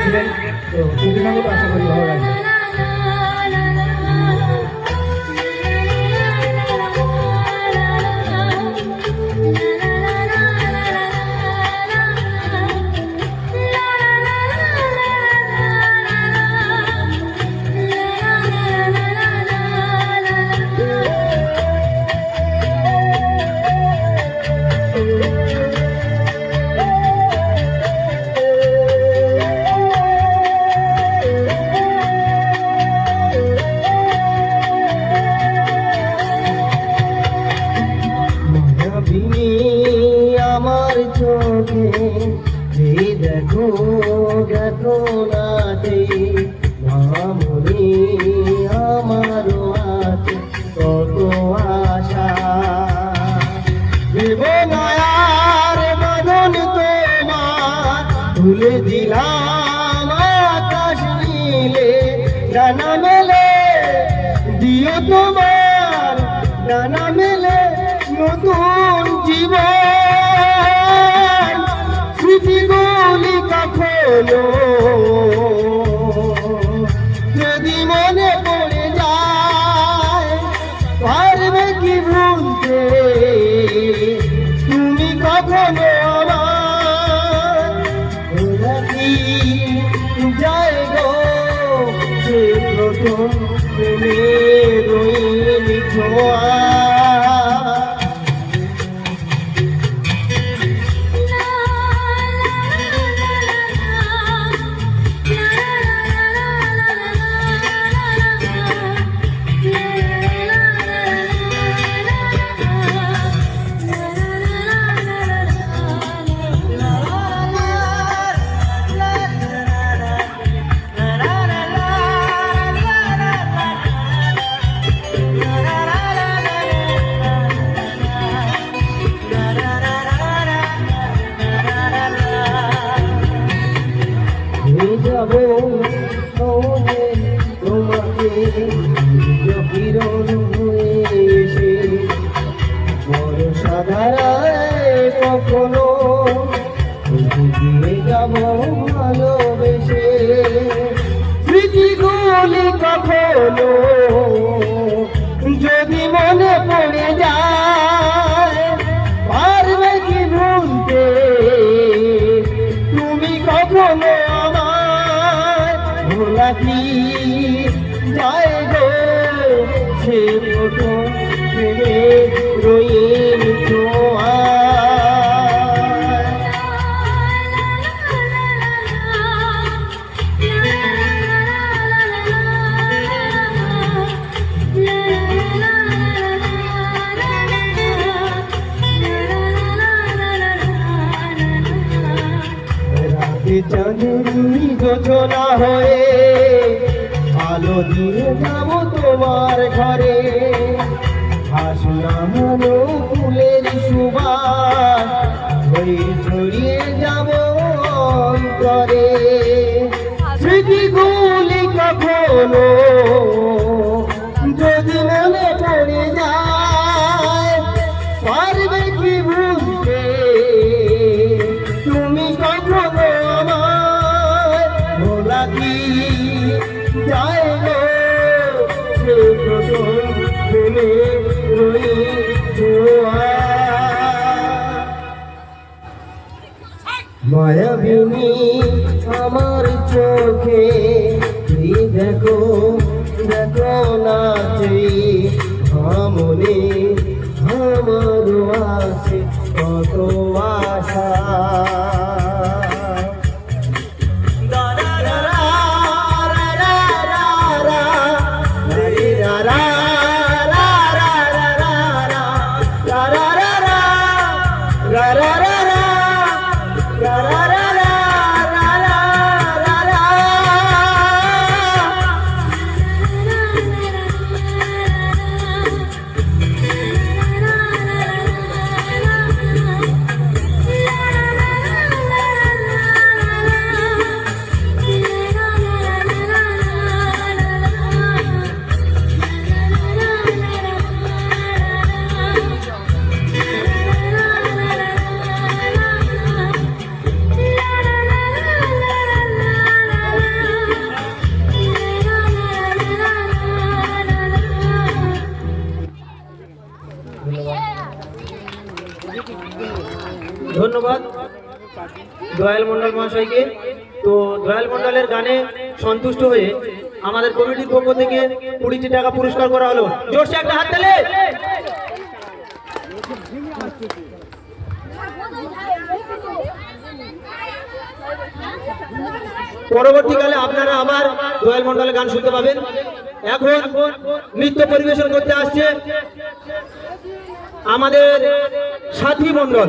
গেয়েছিলেন। তো তিনটি গানগুলো আশা করি ভালো লাগবে। আমার চোখে এই দেখো দেখো নাচে মামনি আমারও আছে কত আশা জীবনায়ার বাঁধন তোমার ভুলে দিলাম আকাশ নীলে ডানা মেলে দিও তোমার ডানা মেলে নতুন জীবন স্মৃতিগুলি কখনো যদি মনে পড়ে যায় পারবে কি ভুলতে তুমি কখনো আমার কি যায় গো সে প্রথম প্রেমের রঙিন ছোঁয়া যাবো তোমাকে কিরণ হয়ে এসে বড় সাধারায় কখনো দিয়ে যাবো ভালোবেসে স্মৃতিগুলি কখনো যদি মনে পড়ে যায় পারবে কি ভুলতে তুমি কখনো ভোলা কি যায় গো সে প্রথম প্রেমে রঙিন ছোঁয়া চাঁদনি যোজনা হয়ে আলো দিয়ে যাব তোমার ঘরে হাসনামানো ফুলের সুবাস হয়ে ছড়িয়ে যাব অন্তরে স্মৃতিগুলি কখনো যদি মনে পড়ে যায় পারবে কি ভুলতে তুমি কখনো যায় গো সে প্রথম প্রেমে রঙিন ছোঁয়া মায়াবিনী আমার চোখে দেখো দেখো নাচে মনে আমার আছে কত আশা ধন্যবাদ দয়াল মণ্ডল মহাশয়কে। তো দয়াল মণ্ডলের গানে সন্তুষ্ট হয়ে আমাদের কমিটির পক্ষ থেকে 20টি টাকা পুরস্কার করা হলো। জোরসে একটা হাত তালে। পরবর্তীকালে আপনারা আবার দয়াল মণ্ডলের গান শুনতে পাবেন। এখন নৃত্য পরিবেশন করতে আসছে আমাদের সাথী মণ্ডল।